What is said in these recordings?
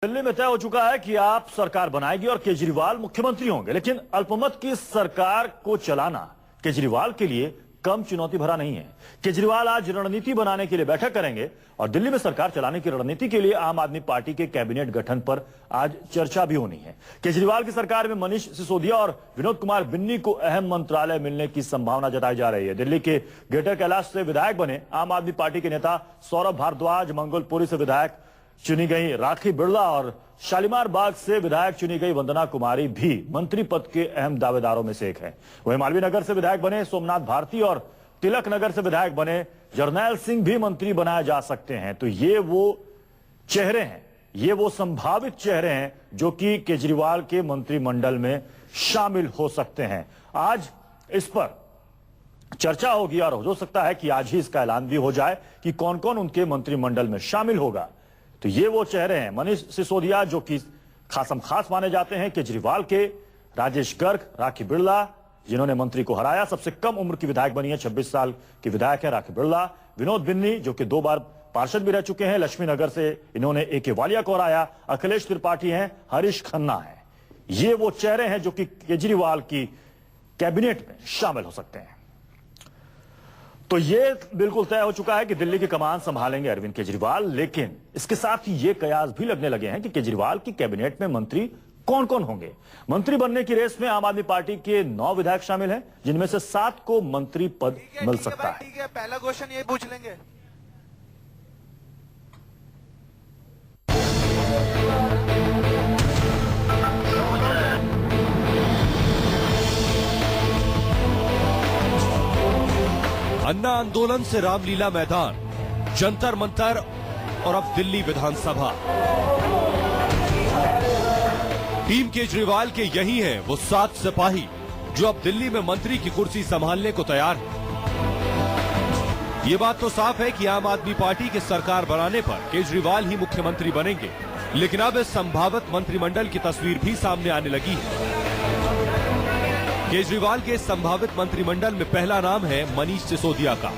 दिल्ली में तय हो चुका है कि आप सरकार बनाएगी और केजरीवाल मुख्यमंत्री होंगे, लेकिन अल्पमत की सरकार को चलाना केजरीवाल के लिए कम चुनौती भरा नहीं है। केजरीवाल आज रणनीति बनाने के लिए बैठक करेंगे और दिल्ली में सरकार चलाने की रणनीति के लिए आम आदमी पार्टी के कैबिनेट गठन पर आज चर्चा भी होनी है। केजरीवाल की सरकार में मनीष सिसोदिया और विनोद कुमार बिन्नी को अहम मंत्रालय मिलने की संभावना जताई जा रही है। दिल्ली के ग्रेटर कैलाश से विधायक बने आम आदमी पार्टी के नेता सौरभ भारद्वाज, मंगोलपुरी से विधायक चुनी गई राखी बिड़ला और शालीमार बाग से विधायक चुनी गई वंदना कुमारी भी मंत्री पद के अहम दावेदारों में से एक है। वहीं मालवीय नगर से विधायक बने सोमनाथ भारती और तिलक नगर से विधायक बने जरनैल सिंह भी मंत्री बनाए जा सकते हैं। तो ये वो चेहरे हैं, ये वो संभावित चेहरे हैं जो कि केजरीवाल के मंत्रिमंडल में शामिल हो सकते हैं। आज इस पर चर्चा होगी और हो सकता है कि आज ही इसका ऐलान भी हो जाए कि कौन कौन उनके मंत्रिमंडल में शामिल होगा। तो ये वो चेहरे हैं, मनीष सिसोदिया जो कि खासम खास माने जाते हैं केजरीवाल के, राजेश गर्ग, राखी बिड़ला जिन्होंने मंत्री को हराया, सबसे कम उम्र की विधायक बनी है, 26 साल की विधायक है राखी बिड़ला, विनोद बिन्नी जो कि 2 बार पार्षद भी रह चुके हैं, लक्ष्मी नगर से इन्होंने ए.के. वालिया को हराया, अखिलेश त्रिपाठी हैं, हरीश खन्ना है। ये वो चेहरे हैं जो कि केजरीवाल की कैबिनेट में शामिल हो सकते हैं। तो ये बिल्कुल तय हो चुका है कि दिल्ली की कमान संभालेंगे अरविंद केजरीवाल, लेकिन इसके साथ ही ये कयास भी लगने लगे हैं कि केजरीवाल की कैबिनेट में मंत्री कौन कौन होंगे। मंत्री बनने की रेस में आम आदमी पार्टी के 9 विधायक शामिल हैं, जिनमें से 7 को मंत्री पद मिल सकता है। ठीक है, पहला क्वेश्चन ये पूछ लेंगे। अन्ना आंदोलन से रामलीला मैदान, जंतर मंतर और अब दिल्ली विधानसभा। टीम केजरीवाल के यही हैं वो 7 सिपाही जो अब दिल्ली में मंत्री की कुर्सी संभालने को तैयार हैं। ये बात तो साफ है कि आम आदमी पार्टी के सरकार बनाने पर केजरीवाल ही मुख्यमंत्री बनेंगे, लेकिन अब इस संभावित मंत्रिमंडल की तस्वीर भी सामने आने लगी है। केजरीवाल के संभावित मंत्रिमंडल में पहला नाम है मनीष सिसोदिया का।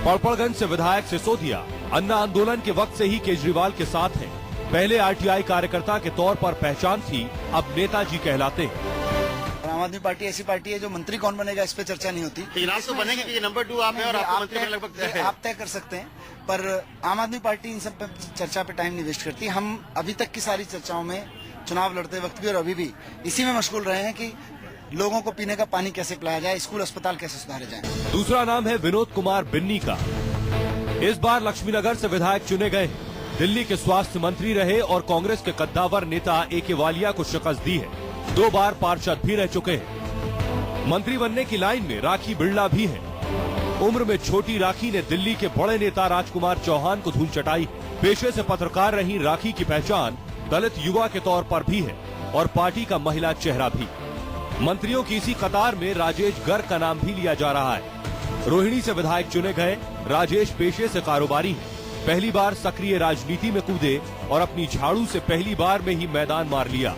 पड़पड़गंज से विधायक सिसोदिया अन्ना आंदोलन के वक्त से ही केजरीवाल के साथ हैं। पहले आरटीआई कार्यकर्ता के तौर पर पहचान थी, अब नेताजी कहलाते हैं। आम आदमी पार्टी ऐसी पार्टी है जो मंत्री कौन बनेगा इस पे चर्चा नहीं होती। तो बनेंगे कि नंबर 2 आप हैं और आपको मंत्री में लगभग आप तय कर सकते हैं, पर आम आदमी पार्टी इन सब पे चर्चा पे टाइम नहीं वेस्ट करती। हम अभी तक की सारी चर्चाओं में चुनाव लड़ते वक्त भी और अभी भी इसी में मशगूल रहे हैं कि लोगों को पीने का पानी कैसे पिलाया जाए, स्कूल अस्पताल कैसे सुधारे जाए। दूसरा नाम है विनोद कुमार बिन्नी का। इस बार लक्ष्मीनगर से विधायक चुने गए, दिल्ली के स्वास्थ्य मंत्री रहे और कांग्रेस के कद्दावर नेता ए.के. वालिया को शिकस्त दी है। 2 बार पार्षद भी रह चुके हैं। मंत्री बनने की लाइन में राखी बिड़ला भी है। उम्र में छोटी राखी ने दिल्ली के बड़े नेता राजकुमार चौहान को धूल चटाई। पेशे से पत्रकार रही राखी की पहचान दलित युवा के तौर पर भी है और पार्टी का महिला चेहरा भी। मंत्रियों की इसी कतार में राजेश गर्ग का नाम भी लिया जा रहा है। रोहिणी से विधायक चुने गए राजेश पेशे से कारोबारी हैं। पहली बार सक्रिय राजनीति में कूदे और अपनी झाड़ू से पहली बार में ही मैदान मार लिया।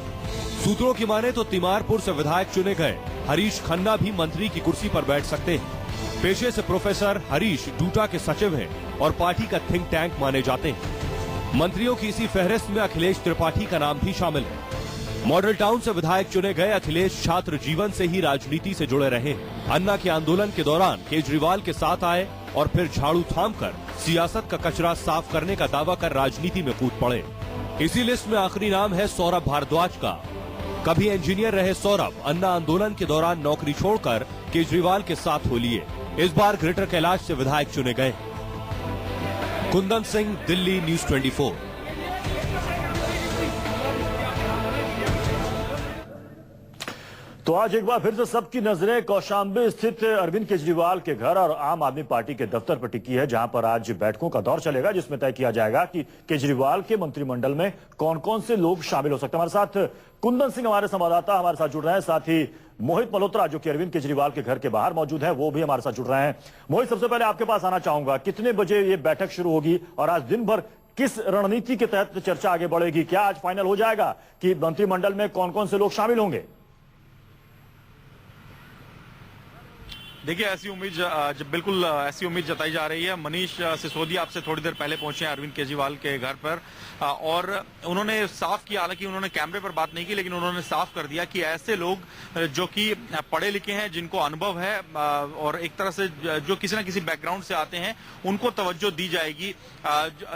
सूत्रों की माने तो तिमारपुर से विधायक चुने गए हरीश खन्ना भी मंत्री की कुर्सी पर बैठ सकते हैं। पेशे से प्रोफेसर हरीश डूटा के सचिव हैं और पार्टी का थिंक टैंक माने जाते हैं। मंत्रियों की इसी फहरिस्त में अखिलेश त्रिपाठी का नाम भी शामिल है। मॉडल टाउन से विधायक चुने गए अखिलेश छात्र जीवन से ही राजनीति से जुड़े रहे। अन्ना के आंदोलन के दौरान केजरीवाल के साथ आए और फिर झाड़ू थामकर सियासत का कचरा साफ करने का दावा कर राजनीति में कूद पड़े। इसी लिस्ट में आखिरी नाम है सौरभ भारद्वाज का। कभी इंजीनियर रहे सौरभ अन्ना आंदोलन के दौरान नौकरी छोड़कर केजरीवाल के साथ हो लिए। इस बार ग्रेटर कैलाश से विधायक चुने गए। कुंदन सिंह, दिल्ली न्यूज 24। तो आज एक बार फिर से सबकी नजरें कौशाम्बी स्थित अरविंद केजरीवाल के घर और आम आदमी पार्टी के दफ्तर पर टिकी है, जहां पर आज बैठकों का दौर चलेगा, जिसमें तय किया जाएगा कि केजरीवाल के मंत्रिमंडल में कौन कौन से लोग शामिल हो सकते हैं। हमारे साथ कुंदन सिंह हमारे संवाददाता हमारे साथ जुड़ रहे हैं, साथ ही मोहित मल्होत्रा जो कि अरविंद केजरीवाल के घर के बाहर मौजूद है वो भी हमारे साथ जुड़ रहे हैं। मोहित, सबसे पहले आपके पास आना चाहूंगा, कितने बजे ये बैठक शुरू होगी और आज दिन भर किस रणनीति के तहत चर्चा आगे बढ़ेगी? क्या आज फाइनल हो जाएगा कि मंत्रिमंडल में कौन कौन से लोग शामिल होंगे? देखिए ऐसी उम्मीद जब बिल्कुल ऐसी उम्मीद जताई जा रही है। मनीष सिसोदिया आपसे थोड़ी देर पहले पहुंचे हैं अरविंद केजरीवाल के घर पर और उन्होंने साफ किया, हालांकि उन्होंने कैमरे पर बात नहीं की, लेकिन उन्होंने साफ कर दिया कि ऐसे लोग जो कि पढ़े लिखे हैं, जिनको अनुभव है और एक तरह से जो किसी न किसी बैकग्राउंड से आते हैं, उनको तवज्जो दी जाएगी।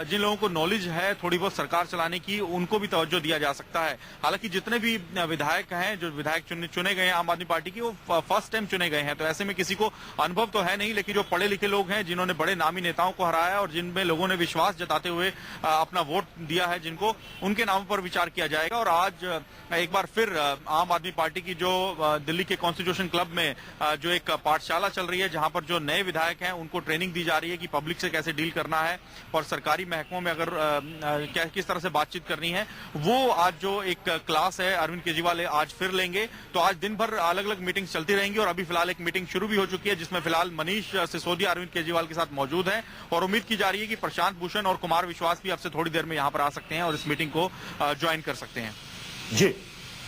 जिन लोगों को नॉलेज है थोड़ी बहुत सरकार चलाने की, उनको भी तवज्जो दिया जा सकता है। हालांकि जितने भी विधायक हैं, जो विधायक चुने गए हैं आम आदमी पार्टी की, वो फर्स्ट टाइम चुने गए हैं, तो ऐसे में किसी को अनुभव तो है नहीं, लेकिन जो पढ़े लिखे लोग हैं, जिन्होंने बड़े नामी नेताओं को हराया और जिनमें लोगों ने विश्वास जताते हुए अपना वोट दिया है जिनको, उनके नामों पर विचार किया जाएगा। और आज एक बार फिर आम आदमी पार्टी की जो दिल्ली के कॉन्स्टिट्यूशन क्लब में जो एक पाठशाला चल रही है, जहां पर जो नए विधायक हैं उनको ट्रेनिंग दी जा रही है कि पब्लिक से कैसे डील करना है और सरकारी महकमों में अगर किस तरह से बातचीत करनी है, वो आज जो एक क्लास है अरविंद केजरीवाल आज फिर लेंगे। तो आज दिन भर अलग अलग मीटिंग चलती रहेंगी और अभी फिलहाल एक मीटिंग शुरू भी हो चुकी है, जिसमें फिलहाल मनीष सिसोदिया अरविंद केजरीवाल के साथ मौजूद हैं और उम्मीद की जा रही है कि प्रशांत भूषण और कुमार विश्वास भी अब से थोड़ी देर में यहां पर आ सकते हैं और इस मीटिंग को ज्वाइन कर सकते हैं। जी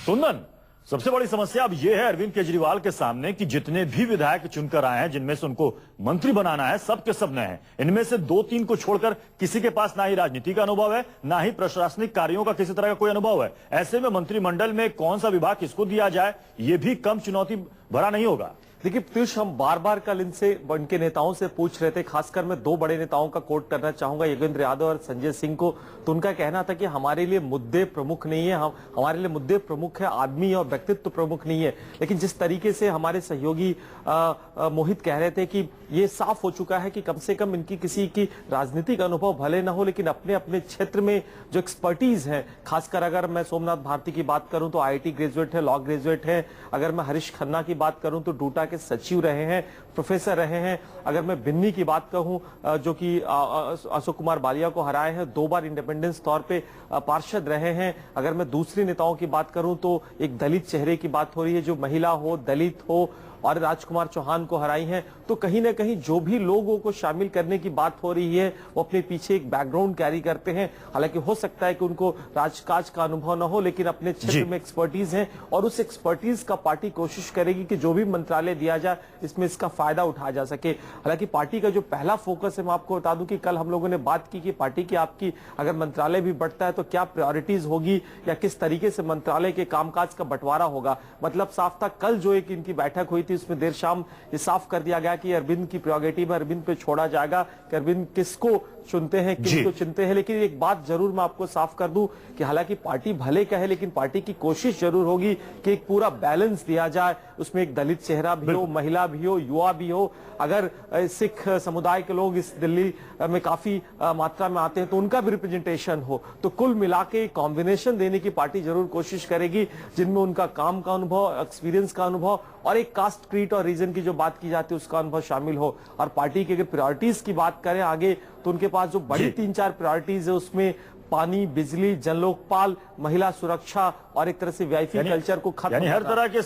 कुंदन, सबसे बड़ी समस्या अब यह है अरविंद केजरीवाल के सामने कि जितने भी विधायक चुनकर आए हैं, जिनमें से उनको मंत्री बनाना है, सब के सब नए हैं। इनमें से 2-3 को छोड़कर किसी के पास ना ही राजनीति का अनुभव है, ना ही प्रशासनिक कार्यों का किसी तरह का कोई अनुभव है। ऐसे में मंत्रिमंडल में कौन सा विभाग किसको दिया जाए, यह भी कम चुनौती भरा नहीं होगा। देखिए पीयूष, हम बार बार कल इनके नेताओं से पूछ रहे थे, खासकर मैं 2 बड़े नेताओं का कोट करना चाहूंगा, योगेंद्र यादव और संजय सिंह को। तो उनका कहना था कि हमारे लिए मुद्दे प्रमुख नहीं है, हमारे लिए मुद्दे प्रमुख है आदमी और व्यक्तित्व प्रमुख नहीं है। लेकिन जिस तरीके से हमारे सहयोगी मोहित कह रहे थे कि ये साफ हो चुका है कि कम से कम इनकी किसी की राजनीतिक अनुभव भले ना हो, लेकिन अपने अपने क्षेत्र में जो एक्सपर्टीज है, खासकर अगर मैं सोमनाथ भारती की बात करूं तो IIT ग्रेजुएट है, लॉ ग्रेजुएट है। अगर मैं हरीश खन्ना की बात करूं तो डूटा के सचिव रहे हैं, प्रोफेसर रहे हैं। अगर मैं बिन्नी की बात कहूं जो कि अशोक कुमार बालिया को हराए हैं, 2 बार इंडिपेंडेंस तौर पे पार्षद रहे हैं। अगर मैं दूसरी नेताओं की बात करूं तो एक दलित चेहरे की बात हो रही है, जो महिला हो, दलित हो और राजकुमार चौहान को हराई हैं। तो कहीं ना कहीं जो भी लोगों को शामिल करने की बात हो रही है, वो अपने पीछे एक बैकग्राउंड कैरी करते हैं। हालांकि हो सकता है कि उनको राजकाज का अनुभव न हो, लेकिन अपने क्षेत्र में एक्सपर्टीज है और उस एक्सपर्टीज का पार्टी कोशिश करेगी कि जो भी मंत्रालय दिया जाए इसमें इसका फायदा उठाया जा सके। हालांकि पार्टी का जो पहला फोकस है, मैं आपको बता दूं कि कल हम लोगों ने बात की कि पार्टी की आपकी अगर मंत्रालय भी बढ़ता है तो क्या प्रायोरिटीज होगी या किस तरीके से मंत्रालय के कामकाज का बंटवारा होगा। मतलब साफ था, कल जो एक इनकी बैठक हुई थी उसमें देर शाम ये साफ कर दिया गया कि अरविंद की प्रेरोगेटिव अरविंद पे छोड़ा जाएगा कि अरविंद किसको चुनते हैं, किसको चुनते हैं। लेकिन एक बात जरूर मैं आपको साफ कर दूं कि हालांकि पार्टी भले कहे, लेकिन पार्टी की कोशिश जरूर होगी कि एक पूरा बैलेंस दिया जाए। उसमें एक दलित चेहरा भी हो, महिला भी हो, युवा भी हो। अगर सिख समुदाय के लोग इस दिल्ली में काफी मात्रा में आते हैं तो उनका भी रिप्रेजेंटेशन हो। तो कुल मिला के कॉम्बिनेशन देने की पार्टी जरूर कोशिश करेगी, जिनमें उनका काम का अनुभव, एक्सपीरियंस का अनुभव और एक कास्ट क्रीड और रीजन की जो बात की जाती है उसका अनुभव शामिल हो। और पार्टी की अगर प्रायोरिटीज की बात करें आगे, तो उनके पास जो बड़ी 3-4 प्रायोरिटीज है उसमें पानी, बिजली, जन लोकपाल, महिला सुरक्षा और एक तरह से वीआईपी कल्चर को खत्म, यानी हर तरह के